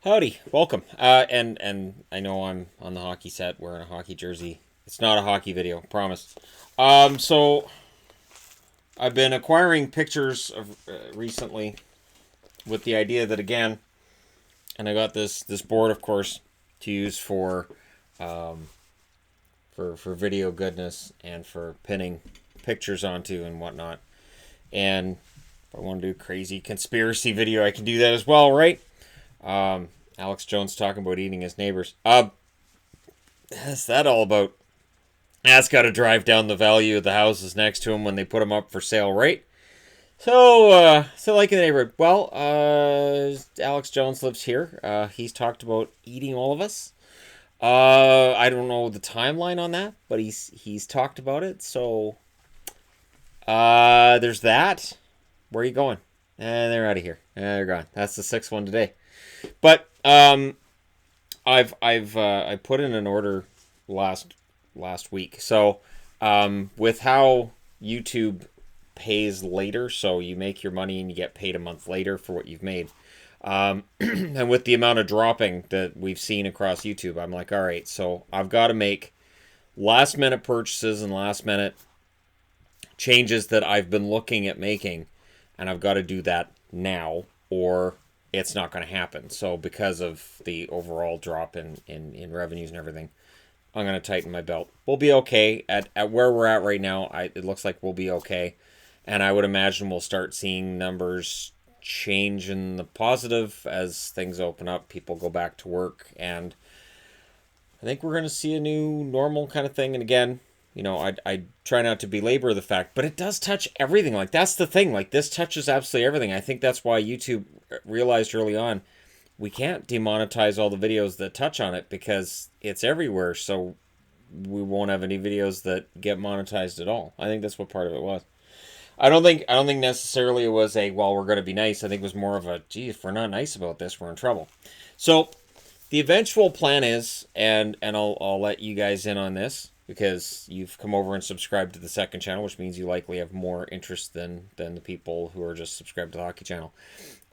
Howdy, welcome. And I know I'm on the hockey set wearing a hockey jersey. It's not a hockey video, promise. So I've been acquiring pictures of recently with the idea that again, and I got this board, of course, to use um, for video goodness and for pinning pictures onto and whatnot. And if I want to do a crazy conspiracy video, I can do that as well, right? Alex Jones talking about eating his neighbors. What's that all about? That's got to drive down the value of the houses next to him when they put them up for sale, right? So like in the neighborhood. Well, Alex Jones lives here. He's talked about eating all of us. I don't know the timeline on that, but he's talked about it. So, there's that. Where are you going? And they're out of here. They're gone. That's the sixth one today. But I put in an order last week. So with how YouTube pays later, so you make your money and you get paid a month later for what you've made. And with the amount of dropping that we've seen across YouTube, I'm like, all right, so I've got to make last minute purchases and last minute changes that I've been looking at making, and I've got to do that now, or it's not going to happen. So because of the overall drop in revenues and everything, I'm going to tighten my belt. We'll be okay at where we're at right now. It looks like we'll be okay, and I would imagine we'll start seeing numbers change in the positive as things open up. People go back to work, and I think we're going to see a new normal kind of thing. And again, I try not to belabor the fact, but it does touch everything. Like, that's the thing. Like, this touches absolutely everything. I think that's why YouTube realized early on we can't demonetize all the videos that touch on it because it's everywhere. So we won't have any videos that get monetized at all. I think that's what part of it was. I don't think necessarily it was a, well, we're going to be nice. I think it was more of a, gee, if we're not nice about this, we're in trouble. So the eventual plan is, and I'll let you guys in on this because you've come over and subscribed to the second channel, which means you likely have more interest than the people who are just subscribed to the hockey channel.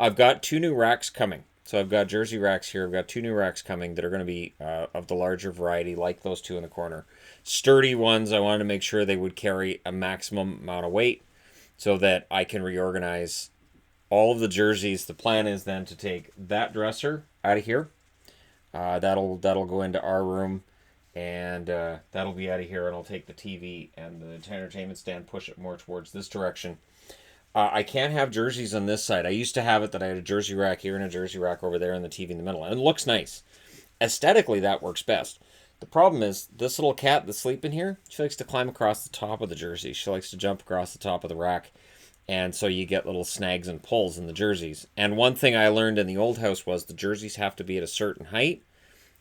I've got two new racks coming. So I've got jersey racks here. I've got two new racks coming that are going to be of the larger variety, like those two in the corner. Sturdy ones. I wanted to make sure they would carry a maximum amount of weight so that I can reorganize all of the jerseys. The plan is then to take that dresser out of here. That'll go into our room, and that'll be out of here. And I'll take the TV and the entertainment stand, push it more towards this direction. I can't have jerseys on this side. I used to have it that I had a jersey rack here and a jersey rack over there and the TV in the middle. And it looks nice. Aesthetically, that works best. The problem is this little cat that's sleeping here, she likes to climb across the top of the jersey. She likes to jump across the top of the rack. And so you get little snags and pulls in the jerseys. And one thing I learned in the old house was the jerseys have to be at a certain height.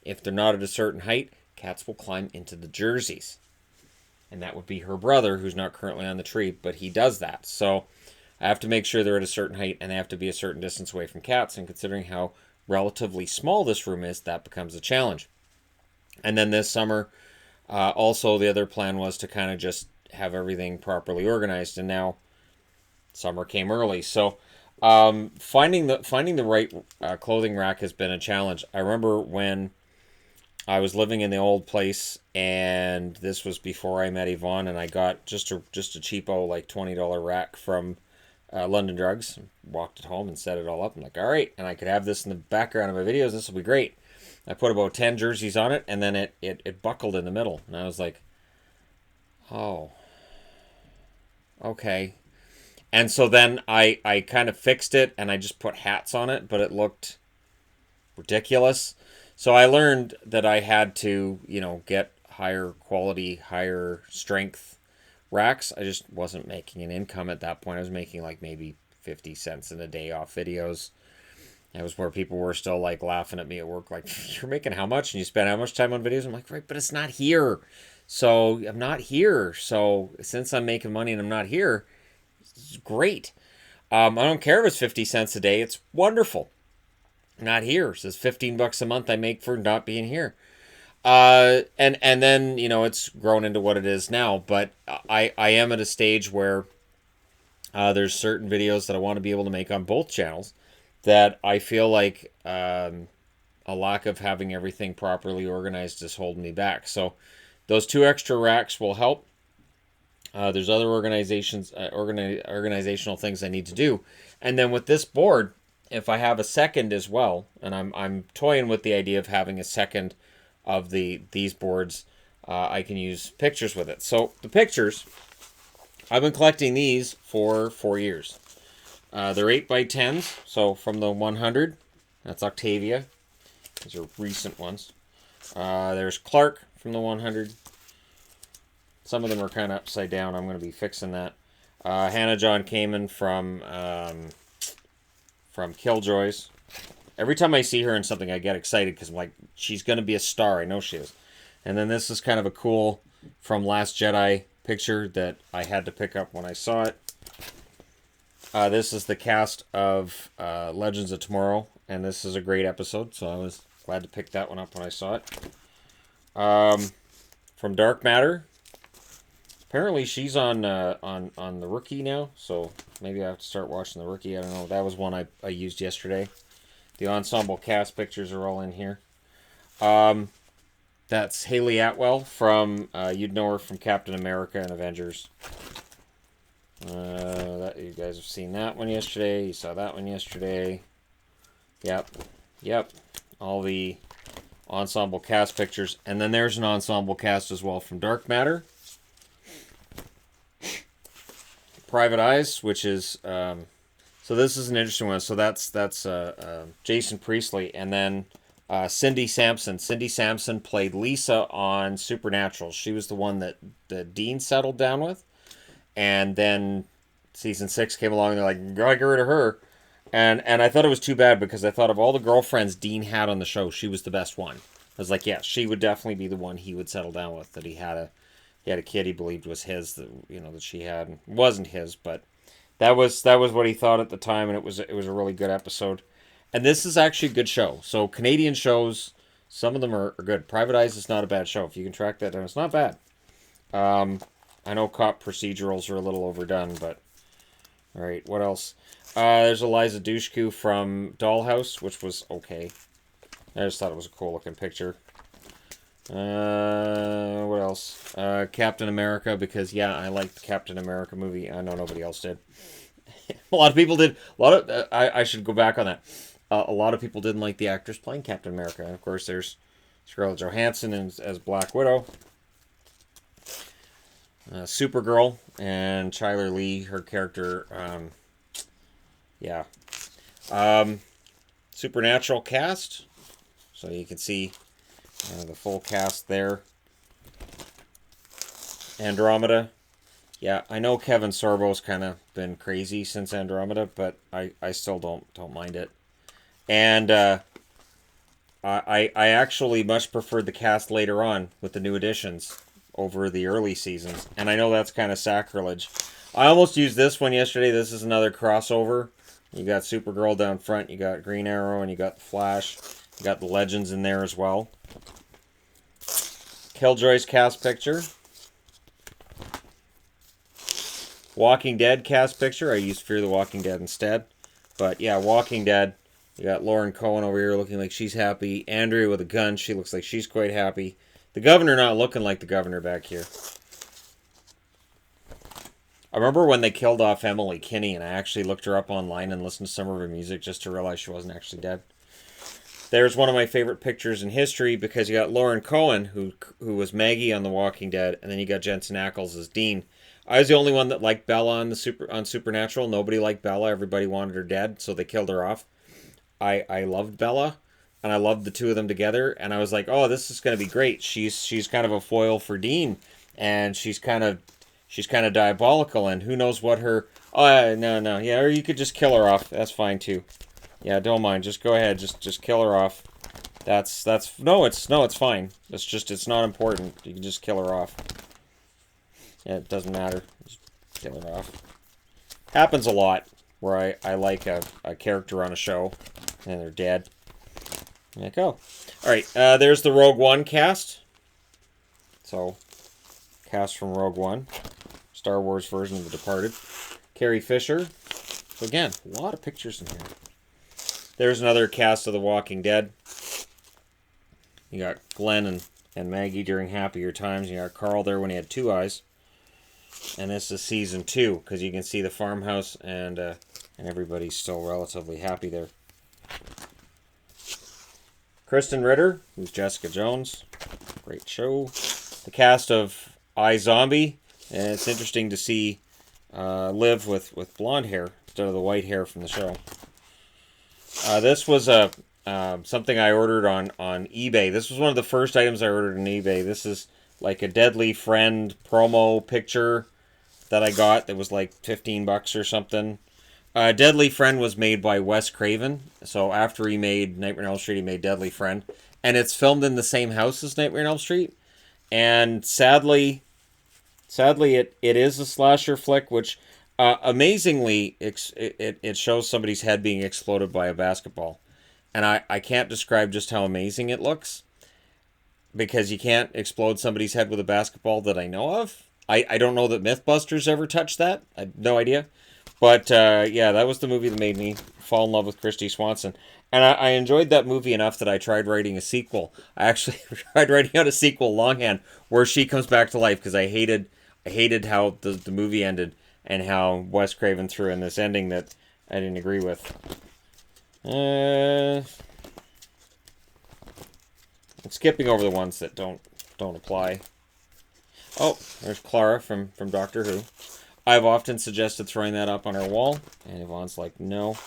If they're not at a certain height, cats will climb into the jerseys. And that would be her brother, who's not currently on the tree, but he does that. So I have to make sure they're at a certain height and they have to be a certain distance away from cats. And considering how relatively small this room is, that becomes a challenge. And then this summer, also the other plan was to kind of just have everything properly organized. And now summer came early, so finding the right clothing rack has been a challenge. I remember when I was living in the old place, and this was before I met Yvonne, and I got just a cheapo like $20 rack from London Drugs. Walked it home and set it all up. I'm like, all right, and I could have this in the background of my videos. This will be great. I put about 10 jerseys on it, and then it buckled in the middle, and I was like, oh, okay. And so then I kind of fixed it and I just put hats on it, but it looked ridiculous. So I learned that I had to, get higher quality, higher strength racks. I just wasn't making an income at that point. I was making like maybe 50 cents in a day off videos. It was where people were still like laughing at me at work, like, you're making how much and you spend how much time on videos? I'm like, right, but it's not here. So I'm not here. So since I'm making money and I'm not here, it's great. I don't care if it's 50 cents a day. It's wonderful. Not here. So it's 15 bucks a month I make for not being here. And then, it's grown into what it is now. But I am at a stage where there's certain videos that I want to be able to make on both channels that I feel like a lack of having everything properly organized is holding me back. So those 2 extra racks will help. There's other organizational things I need to do. And then with this board, if I have a second as well, and I'm toying with the idea of having a second of these boards, I can use pictures with it. So the pictures, I've been collecting these for 4 years. They're 8x10s, so from the 100, that's Octavia. These are recent ones. There's Clark from the 100. Some of them are kind of upside down. I'm going to be fixing that. Hannah John Kamen from Killjoys. Every time I see her in something, I get excited because I'm like, she's going to be a star. I know she is. And then this is kind of a cool from Last Jedi picture that I had to pick up when I saw it. This is the cast of Legends of Tomorrow, and this is a great episode, so I was glad to pick that one up when I saw it. From Dark Matter. Apparently she's on the Rookie now, so maybe I have to start watching the Rookie. I don't know. That was one I used yesterday. The ensemble cast pictures are all in here. That's Haley Atwell from, you'd know her from Captain America and Avengers. You guys have seen that one yesterday. You saw that one yesterday. Yep. All the ensemble cast pictures. And then there's an ensemble cast as well from Dark Matter. Private Eyes, which is so this is an interesting one. So that's Jason Priestley, and then Cindy Sampson. Cindy Sampson played Lisa on Supernatural. She was the one that Dean settled down with, and then season 6 came along. And they're like, gotta get rid of her, and I thought it was too bad because I thought of all the girlfriends Dean had on the show, she was the best one. I was like, yeah, she would definitely be the one he would settle down with. That he had a kid he believed was his, that she had. It wasn't his, but that was what he thought at the time, and it was a really good episode. And this is actually a good show. So Canadian shows, some of them are good. Private Eyes is not a bad show. If you can track that down, it's not bad. I know cop procedurals are a little overdone, but all right, what else? There's Eliza Dushku from Dollhouse, which was okay. I just thought it was a cool looking picture. What else? Captain America, because I liked the Captain America movie. I know nobody else did. A lot of people did. I should go back on that. A lot of people didn't like the actress playing Captain America. And of course, there's Scarlett Johansson as Black Widow. Supergirl and Chyler Lee, her character. Supernatural cast. So you can see the full cast there. Andromeda. Yeah, I know Kevin Sorbo's kind of been crazy since Andromeda, but I still don't mind it. And I actually much preferred the cast later on with the new additions over the early seasons. And I know that's kind of sacrilege. I almost used this one yesterday. This is another crossover. You got Supergirl down front, you got Green Arrow, and you got the Flash. You got the Legends in there as well. Killjoy's cast picture. Walking Dead cast picture. I used Fear the Walking Dead instead. But yeah, Walking Dead. You got Lauren Cohen over here looking like she's happy. Andrea with a gun. She looks like she's quite happy. The governor not looking like the governor back here. I remember when they killed off Emily Kinney, and I actually looked her up online and listened to some of her music just to realize she wasn't actually dead. There's one of my favorite pictures in history because you got Lauren Cohen, who was Maggie on The Walking Dead, and then you got Jensen Ackles as Dean. I was the only one that liked Bella on Supernatural. Nobody liked Bella. Everybody wanted her dead, so they killed her off. I loved Bella, and I loved the two of them together, and I was like, oh, this is going to be great. She's kind of a foil for Dean, and she's kind of diabolical, and who knows what her... Oh, no. Yeah, or you could just kill her off. That's fine, too. Yeah, don't mind. Just go ahead. Just kill her off. That's... No, it's fine. It's not important. You can just kill her off. Yeah, it doesn't matter. Just kill her off. Happens a lot where I like a character on a show, and they're dead. There you go. Alright, there's the Rogue One cast. So, cast from Rogue One. Star Wars version of The Departed. Carrie Fisher. So again, a lot of pictures in here. There's another cast of The Walking Dead. You got Glenn and Maggie during happier times. You got Carl there when he had 2 eyes. And this is season 2, because you can see the farmhouse, and everybody's still relatively happy there. Kristen Ritter, who's Jessica Jones. Great show. The cast of iZombie, and it's interesting to see Liv with blonde hair instead of the white hair from the show. This was something I ordered on eBay. This was one of the first items I ordered on eBay. This is like a Deadly Friend promo picture that I got that was like $15 or something. Deadly Friend was made by Wes Craven. So after he made Nightmare on Elm Street, he made Deadly Friend. And it's filmed in the same house as Nightmare on Elm Street. And sadly it is a slasher flick, which amazingly it shows somebody's head being exploded by a basketball. And I can't describe just how amazing it looks, because you can't explode somebody's head with a basketball that I know of. I don't know that Mythbusters ever touched that. I have no idea. But yeah, that was the movie that made me fall in love with Christy Swanson. And I enjoyed that movie enough that I tried writing a sequel. I actually tried writing out a sequel, longhand, where she comes back to life, because I hated how the movie ended and how Wes Craven threw in this ending that I didn't agree with. I'm skipping over the ones that don't apply. Oh, there's Clara from Doctor Who. I've often suggested throwing that up on our wall, and Yvonne's like, no.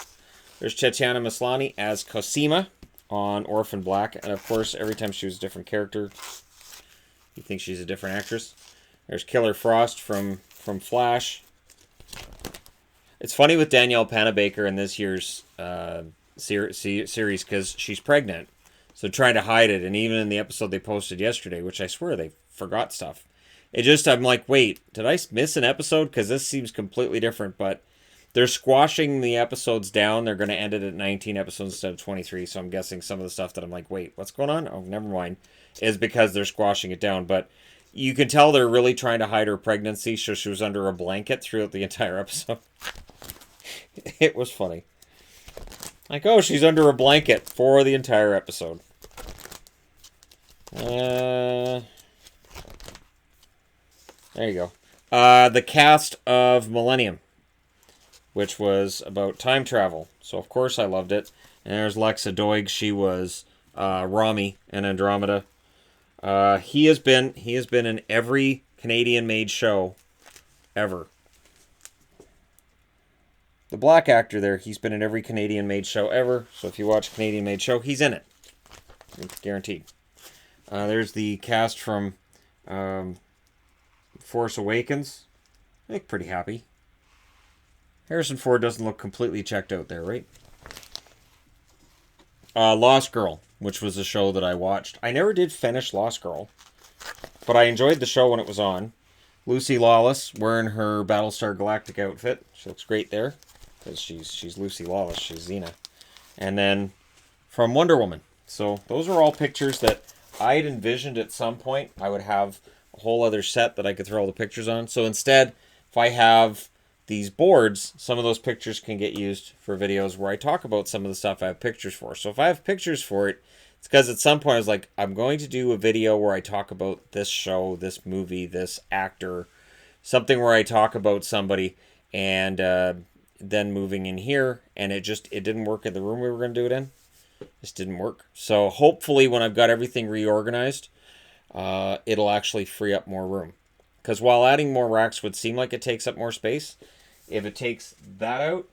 There's Tatiana Maslany as Cosima on Orphan Black, and of course, every time she was a different character, you think she's a different actress. There's Killer Frost from Flash. It's funny with Danielle Panabaker in this year's series, because she's pregnant, so trying to hide it, and even in the episode they posted yesterday, which I swear they forgot stuff. I'm like, wait, did I miss an episode? Because this seems completely different, but they're squashing the episodes down. They're going to end it at 19 episodes instead of 23, so I'm guessing some of the stuff that I'm like, wait, what's going on? Oh, never mind, is because they're squashing it down. But you can tell they're really trying to hide her pregnancy, so she was under a blanket throughout the entire episode. It was funny. Like, oh, she's under a blanket for the entire episode. There you go. The cast of Millennium, which was about time travel. So, of course, I loved it. And there's Lexa Doig. She was Rami in Andromeda. He has been in every Canadian-made show ever. The black actor there, he's been in every Canadian-made show ever. So if you watch a Canadian-made show, he's in it. It's guaranteed. There's the cast from Force Awakens. I think pretty happy. Harrison Ford doesn't look completely checked out there, right? Lost Girl, which was a show that I watched. I never did finish Lost Girl, but I enjoyed the show when it was on. Lucy Lawless wearing her Battlestar Galactic outfit. She looks great there, because she's Lucy Lawless. She's Xena. And then from Wonder Woman. So those are all pictures that I had envisioned at some point I would have a whole other set that I could throw all the pictures on. So instead, if I have these boards, some of those pictures can get used for videos where I talk about some of the stuff I have pictures for. So if I have pictures for it, it's because at some point I was like, I'm going to do a video where I talk about this show, this movie, this actor, something where I talk about somebody, and then moving in here, and it didn't work in the room we were going to do it in. This didn't work. So hopefully when I've got everything reorganized, it'll actually free up more room. Because while adding more racks would seem like it takes up more space, if it takes that out,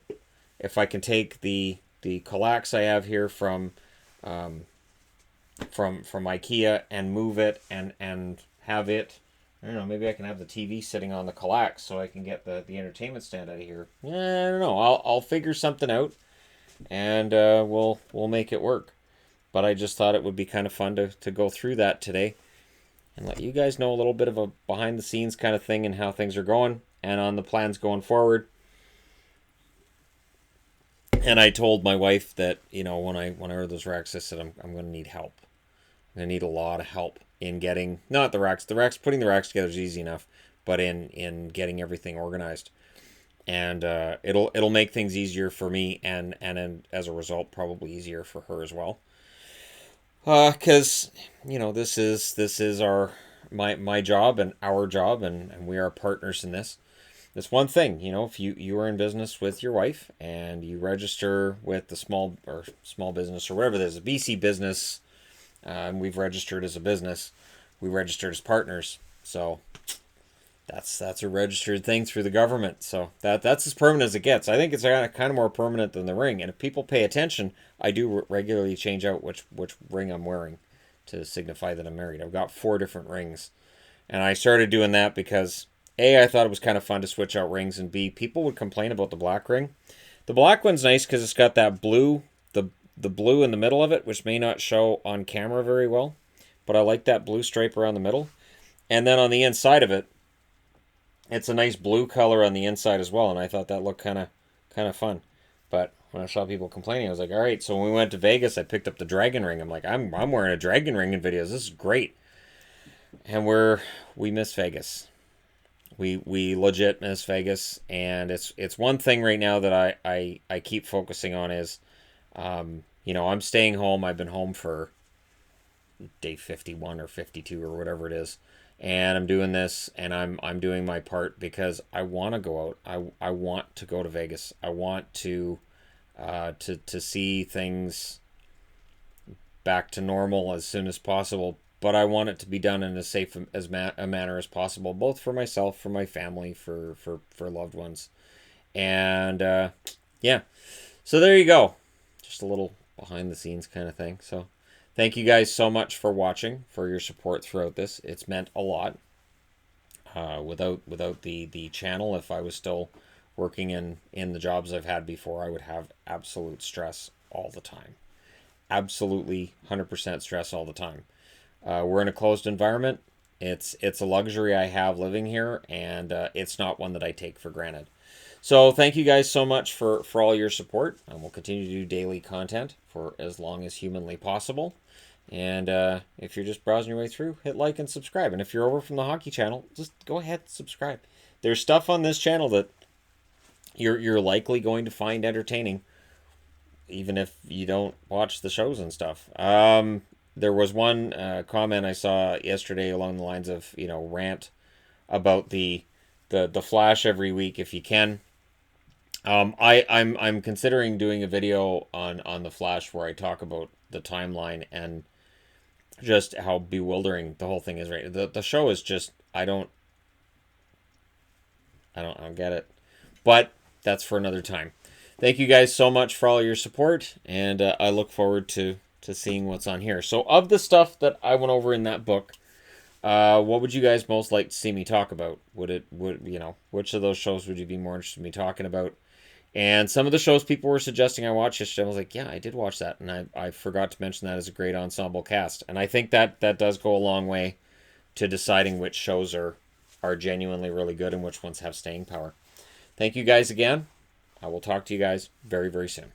if I can take the Kallax I have here from IKEA and move it and have it, I don't know, maybe I can have the TV sitting on the Kallax so I can get the entertainment stand out of here. I don't know. I'll figure something out, and we'll make it work. But I just thought it would be kind of fun to go through that today and let you guys know a little bit of a behind the scenes kind of thing and how things are going and on the plans going forward. And I told my wife that, when I order those racks, I said I'm going to need help. I'm going to need a lot of help in getting, not the racks, putting the racks together is easy enough, but in getting everything organized. And it'll make things easier for me and as a result, probably easier for her as well. Because this is our my job and our job, and we are partners in this. This one thing, if you are in business with your wife and you register with the small business or whatever it is, a BC business, and we've registered as a business, we registered as partners. So that's a registered thing through the government. So that's as permanent as it gets. I think it's kind of more permanent than the ring. And if people pay attention, I do regularly change out which ring I'm wearing to signify that I'm married. I've got 4 different rings, and I started doing that because A, I thought it was kind of fun to switch out rings, and B, people would complain about the black ring. The black one's nice because it's got that blue, the blue in the middle of it, which may not show on camera very well, but I like that blue stripe around the middle. And then on the inside of it, it's a nice blue color on the inside as well, and I thought that looked kind of fun. But when I saw people complaining, I was like, all right. So when we went to Vegas, I picked up the dragon ring. I'm like, I'm wearing a dragon ring in videos. This is great. And we miss Vegas. We legit miss Vegas, and it's one thing right now that I keep focusing on is, I'm staying home. I've been home for day 51 or 52 or whatever it is, and I'm doing this, and I'm doing my part because I want to go out. I want to go to Vegas. I want to see things back to normal as soon as possible. But I want it to be done in as safe a manner as possible, both for myself, for my family, for loved ones, and yeah. So there you go, just a little behind the scenes kind of thing. So thank you guys so much for watching, for your support throughout this. It's meant a lot. Without the channel, if I was still working in the jobs I've had before, I would have absolute stress all the time. Absolutely 100% stress all the time. We're in a closed environment. It's a luxury I have living here, and it's not one that I take for granted. So thank you guys so much for all your support, and we'll continue to do daily content for as long as humanly possible. And if you're just browsing your way through, hit like and subscribe. And if you're over from the hockey channel, just go ahead and subscribe. There's stuff on this channel that you're likely going to find entertaining, even if you don't watch the shows and stuff. There was one comment I saw yesterday along the lines of, rant about the Flash every week if you can. I'm considering doing a video on the Flash where I talk about the timeline and just how bewildering the whole thing is. Right, the show is just I don't get it, but that's for another time. Thank you guys so much for all your support, and I look forward to seeing what's on here. So of the stuff that I went over in that book, what would you guys most like to see me talk about? Which of those shows would you be more interested in me talking about? And some of the shows people were suggesting I watch yesterday, I was like, yeah, I did watch that, and I forgot to mention that as a great ensemble cast. And I think that does go a long way to deciding which shows are genuinely really good and which ones have staying power. Thank you guys again. I will talk to you guys very, very soon.